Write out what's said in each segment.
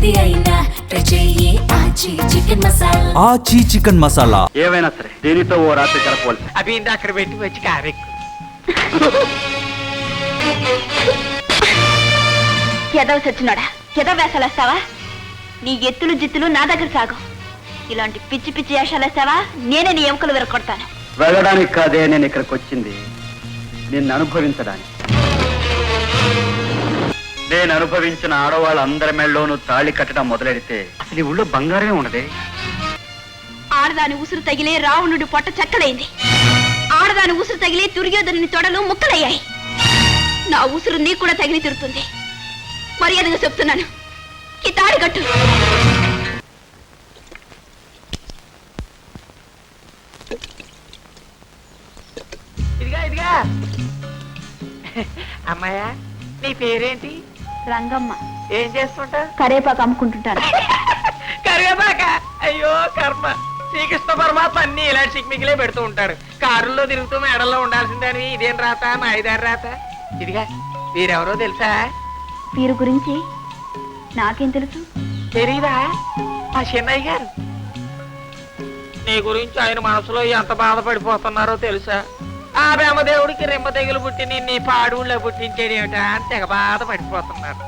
ఏది అయినా ట్రై చెయ్యి ఆచి చికెన్ మసాలా. ఆచి చికెన్ మసాలా ఏవైనా సరే దీనితో ఓ రాత్రి గడపవలసి. అవి ఇంత అక్కడ పెట్టి వచ్చి కారెక్కు. ఎదవ సచ్చినాడా, ఎదవ వేషాలేస్తావా? నీ ఎత్తులు జిత్తులు నా దగ్గర సాగు. ఇలాంటి పిచ్చి పిచ్చి వేషాలేస్తావా నేనే నీ ఎముకలు విరగొడతాను. వెళ్ళడానికి కాదే నేను ఇక్కడికి వచ్చింది, నిన్ను అనుభవించడానికి. నేను అనుభవించిన ఆడవాళ్ళందరి మెళ్ళలోనూ తాళి కట్టడం మొదలెడితే అసలు ఈ ఊళ్ళో బంగారమే ఉండదే. ఆడదాని ఉసురు తగిలే రావణుడి పొట్ట చెక్కలైంది. ఆడదాని ఉసురు తగిలే దుర్యోధనుని తొడలు ముక్కలయ్యాయి. నా ఉసురు నీకు కూడా తగిలి తిరుగుతుంది. మర్యాదగా చెప్తున్నాను, ఈ తాడి కట్టు. ఇదిగా ఇదిగా అమ్మాయా, నీ పేరేంటి? రంగమ్మ. ఏం చేస్తుంటా? కరేపాకు అమ్ముకుంటుంటాను. కరివేపాక? అయ్యో కర్మ. శ్రీకృష్ణ పరమాత్మ అన్ని ఇలాంటి చిక్మికిలే పెడుతూ ఉంటాడు. కారుల్లో తిరుగుతూ మేడల్లో ఉండాల్సిందని ఇదేం రాత, మా ఐదారు రాత. ఇదిగా వీరెవరో తెలుసా? వీరి గురించి నాకేం తెలుసు? తెలీదా? మా చెన్నయ్య గారు. నీ గురించి ఆయన మనసులో ఎంత బాధపడిపోతున్నారో తెలుసా? ఆ బ్రహ్మదేవుడికి రెమ్మ తెగులు పుట్టి నిన్ను పాడుళ్ళో పుట్టించేదేమిటా అని తెగ బాధపడిపోతున్నారు.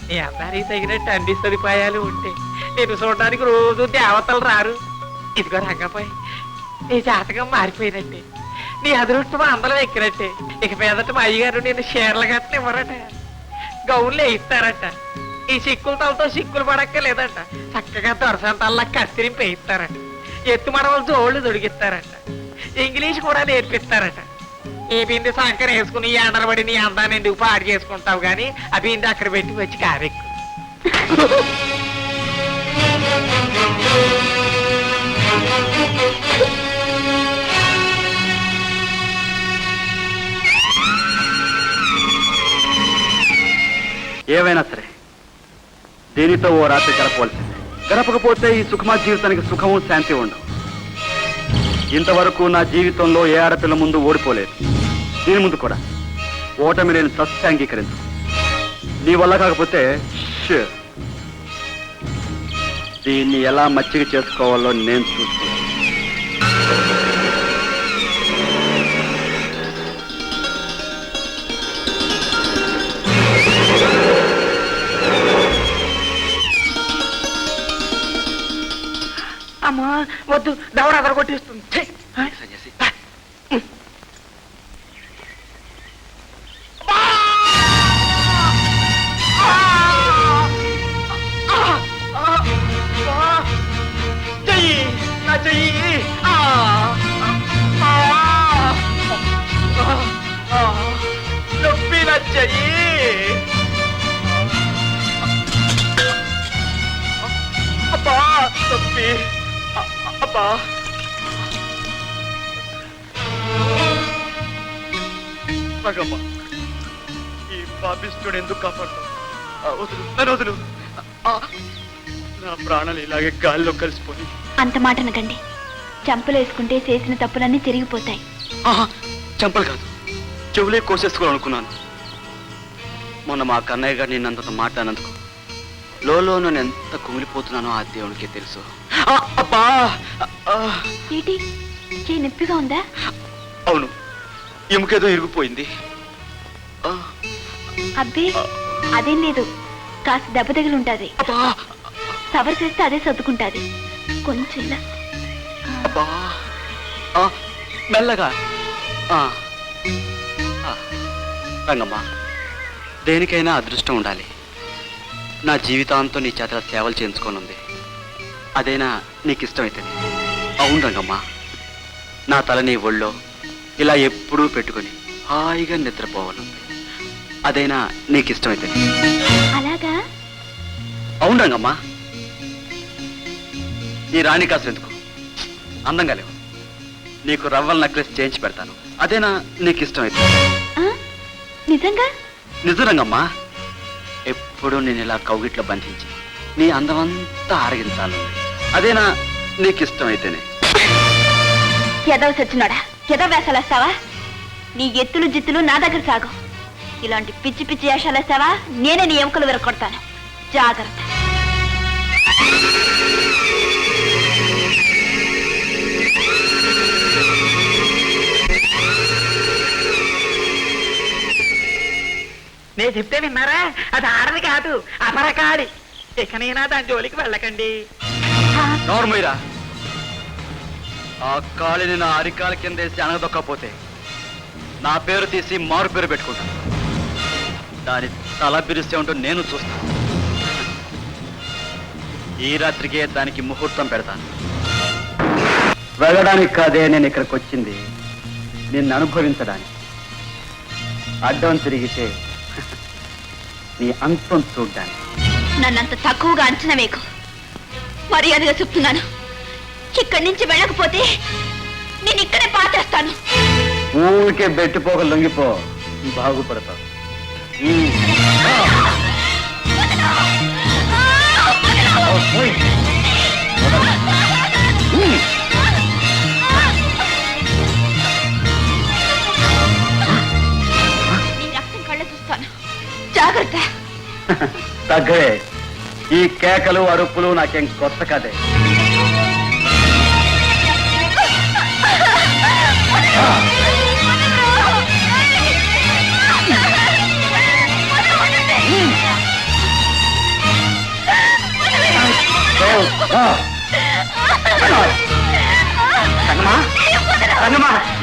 నీ అందరికి తగినట్టు అన్ని సదుపాయాలు ఉంటే నేను చూడడానికి రోజు దేవతలు రారు. ఇదిగో రంగపై నీ జాతకం మారిపోయినట్టే, నీ అదృష్టం అందరం ఎక్కినట్టే. ఇక మీదట మా అయ్యగారు నేను షేర్ల గట్ల ఇవ్వరట, గౌన్లు వేయిస్తారట. ఈ సిక్కుల తలతో సిక్కులు పడక్కలేదట, చక్కగా దొరసంతల్లా కత్తిరింపు వేయిస్తారట. ఎత్తు మడవలు జోళ్ళు దొడిగిస్తారట. ఇంగ్లీష్ కూడా నేర్పిస్తారట. ఈ బింది సంకర వేసుకుని ఈ అండరబడి నీ అందాన్ని ఎందుకు పాడు చేసుకుంటావు గాని ఆ బింది అక్కడ పెట్టి వచ్చి కారెక్కు. ఏవైనా సరే దీనితో ఓ రాత్రి గడపవలసింది. గడపకపోతే ఈ సుఖమా జీవితానికి సుఖము శాంతి ఉండవు. ఇంతవరకు నా జీవితంలో ఏ ఆడపిల్ల ముందు ఓడిపోలేదు. దీని ముందు కూడా ఓటమి నేను సస్య అంగీకరించు. నీ వల్ల కాకపోతే దీన్ని ఎలా మచ్చిక చేసుకోవాలో నేను చూసుకున్నాను. అమ్మా వద్దు, దవడ అదర కొట్టిస్తుంది. నొప్పి నచ్చయి. అబ్బా నొప్పి. అబ్బా రంగమ్మ, ఈ పాపిస్తుడు ఎందుకు కాపాడుతావు? వదులు, నన్ను వదులు. నా ప్రాణాలు ఇలాగే గాల్లో కలిసిపోయి. అంత మాట అనకండి. చంపలు వేసుకుంటే చేసిన తప్పులన్నీ తిరిగిపోతాయి. చంపలు కాదు, చెవులే కోసేసుకోవాలనుకున్నాను. మొన్న మా కన్నయ్య గారు నిన్నంత మాట్లాడినందుకు లోలో నేను ఎంత కుమిలిపోతున్నానో ఆ దేవునికే తెలుసు. అబ్బా ఏంటి, చేయి నొప్పిగా ఉందా? అవును, ఎముకేదో ఇరిగిపోయింది. అబ్బే అదేం లేదు, కాస్త దెబ్బ తగిలి ఉంటుంది. సవర్ చేస్తే అదే సర్దుకుంటుంది. కొంచెం ఇలా మెల్లగా. రంగమ్మ, దేనికైనా అదృష్టం ఉండాలి. నా జీవితాంతం నీ చేత సేవలు చేయించుకోనుంది. అదేనా నీకు ఇష్టమైతుంది? అవును రంగమ్మ, నా తల నీ ఒళ్ళో ఇలా ఎప్పుడూ పెట్టుకుని హాయిగా నిద్రపోవాలంది. అదేనా నీకు ఇష్టమైతుంది? అలాగా? అవును రంగమ్మ. ఈ రాణి కాసులు ఎందుకు, అందంగా లేవు. నీకు రవ్వల నెక్లెస్ చేయించి పెడతాను. అదేనా నీకు ఇష్టమైతే? నిజంగా? నిజం రంగమ్మా. ఎప్పుడు నేను ఇలా కౌగిట్లో బంధించి నీ అందమంతా ఆరగించాలి. అదేనా నీకు ఇష్టమైతేనే. ఎదవ సచ్చినాడా, ఎదవ వేషాలేస్తావా? నీ ఎత్తులు జిత్తులు నా దగ్గర సాగు. ఇలాంటి పిచ్చి పిచ్చి వేషాలేస్తావా నేనే నీ ఎముకలు విరగొడతాను. జాగ్రత్త. నేను చెప్తే విన్నారా? అది ఆడది కాదు, అపరకాళి. ఇకనైనా దాని జోలికి వెళ్ళకండి. నోర్మీరా, ఆ కాళిని నా అరికాల కిందేసి అనగదొక్కపోతే నా పేరు తీసి మారు పేరు పెట్టుకుంటాను. దాని తల బిరిస్తే ఉంటూ నేను చూస్తాను. ఈ రాత్రికే దానికి ముహూర్తం పెడతాను. వెళ్ళడానికి కాదే నేను ఇక్కడికి వచ్చింది, నిన్ను అనుభవించడానికి. అడ్డం తిరిగితే నీ అంతం చూడ్డానికి. నన్నంత తక్కువగా అంచనా వేకు. మర్యాదగా చెప్తున్నాను, ఇక్కడి నుంచి వెళ్ళకపోతే నేను ఇక్కడే పాతేస్తాను. ఊరికే బెట్టిపోక లొంగిపో, బాగుపడతావు. నీ రక్తం కళ్ళ చూస్తాను, జాగ్రత్త. తగ్గవే, ఈ కేకలు అరుపులు నాకేం కొత్త కదే.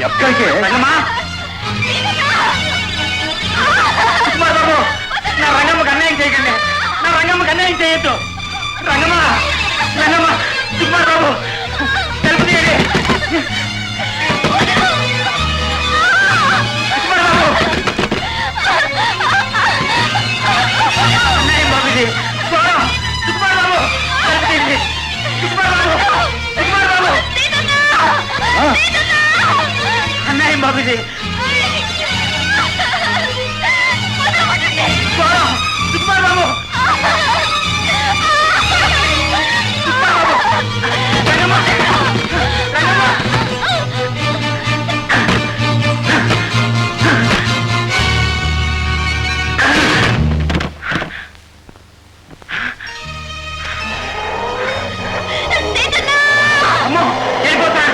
ఎక్కడికి నా రంగమ్మకి అన్యాయం చేయకండి. నా రంగమ్మకి అన్యాయం చేయొద్దు. రంగమ్మ, రంగమ్మ, సుబ్బారావు తెలుపు తీయండి. అన్యాయం బాబుజీ. సుబ్బారావు తెలుపు తీయండి. సుబ్బారావు, సుబ్బారావు, అన్యాయం బాబుజీ. సుబ్బారావు, అమ్మో వెళ్ళిపోతా.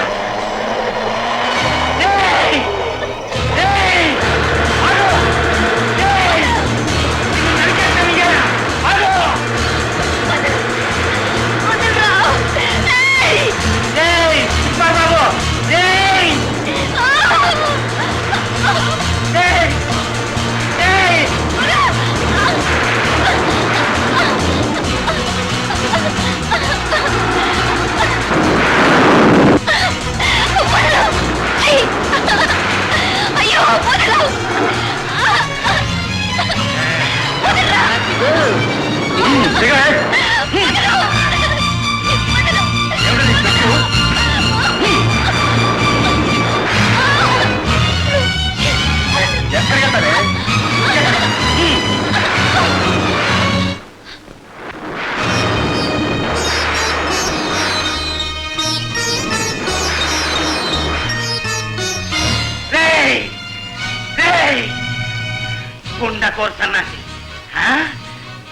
గుండా కోరుతున్నాసి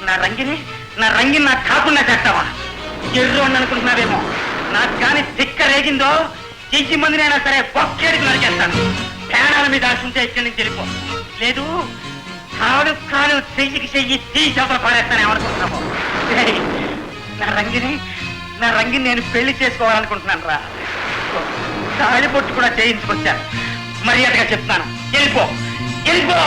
నా రంగిని నాకు కాకుండా చేస్తావా? ఎర్రోండి అనుకుంటున్నావేమో. నాకు కానీ తిక్క రేగిందో 10 మందినైనా సరే బొక్కేడికి నరికేస్తాను. ప్రాణాల మీద ఆశుంటే ఇక్కడి నుంచి వెళ్ళిపో. లేదు కాలు కాలు చెయ్యికి చెయ్యి తీసేప పారేస్తాను ఏమనుకుంటున్నావు? నా రంగిని నేను పెళ్లి చేసుకోవాలనుకుంటున్నాను రా. తాళి బొట్టు కూడా చేయించుకొచ్చాను. మర్యాదగా చెప్తాను, వెళ్ళిపో, వెళ్ళిపో.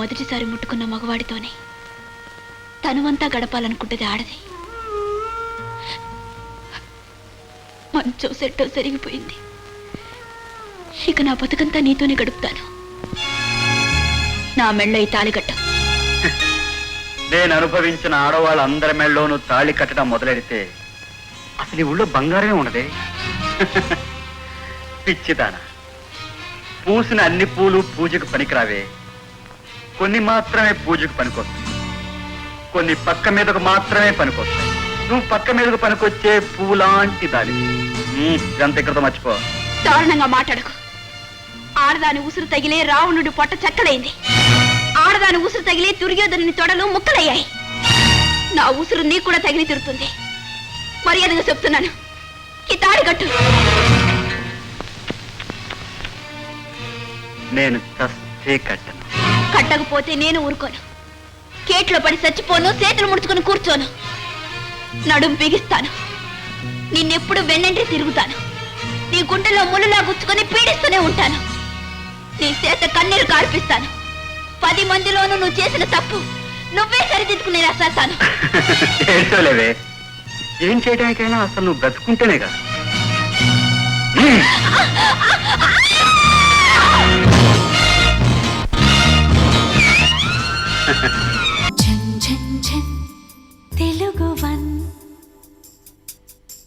మొదటిసారి ముట్టుకున్న మగవాడితోనే తనువంతా గడపాలనుకుంటుంది ఆడది. మంచం సెట్టో సరిగిపోయింది. ఇక నా బతుకంతా నీతోనే గడుపుతాను. నా మెళ్ళో ఈ తాళికట్టు. నేను అనుభవించిన ఆడవాళ్ళందరి మెళ్ళలోనూ తాళి కట్టడం మొదలెడితే అసలు ఈ ఊళ్ళో బంగారమే ఉండదే. పిచ్చిదాన, పూసిన అన్ని పూలు పూజకు పనికిరావే. కొన్ని మాత్రమే పూజకు పనికొస్తాయి, కొన్ని పక్క మీదకు మాత్రమే పనికొస్తాయి. నువ్వు పక్క మీదకు పనికొచ్చే పూలాంటి దాని. ఇదంతా ఇక్కడతో మర్చిపో. దారుణంగా మాట్లాడకు. ఆడదాని ఉసురు తగిలే రావణుడి పొట్ట చెక్కలైంది. ఆడదాని ఉసురు తగిలే దుర్యోధనుని తొడలు ముక్కలయ్యాయి. నా ఉసురు నీకు కూడా తగిలి తిరుగుతుంది. మర్యాదగా చెప్తున్నాను, ఈ తాడి కట్టు. నేను చస్తే కట్టను. కట్టకపోతే నేను ఊరుకోను. కేట్లో పడి చచ్చిపోను, చేతులు ముడుచుకుని కూర్చోను. నడుం బిగిస్తాను. నిన్నెప్పుడు వెన్నంటే తిరుగుతాను. నీ గుండెలో ముళ్ళులా గుచ్చుకొని పీడిస్తూనే ఉంటాను. నీ చేత కన్నీరు కార్పిస్తాను. 10 మందిలోనూ నువ్వు చేసిన తప్పు నువ్వే సరిదిద్దుకుని రాస్తాను. ఏంటోలేవే, ఏం చేయడానికైనా అసలు నువ్వు బ్రతుకుంటేనే కదా. ఝన్ ఝన్ ఝన్ తెలుగు వన్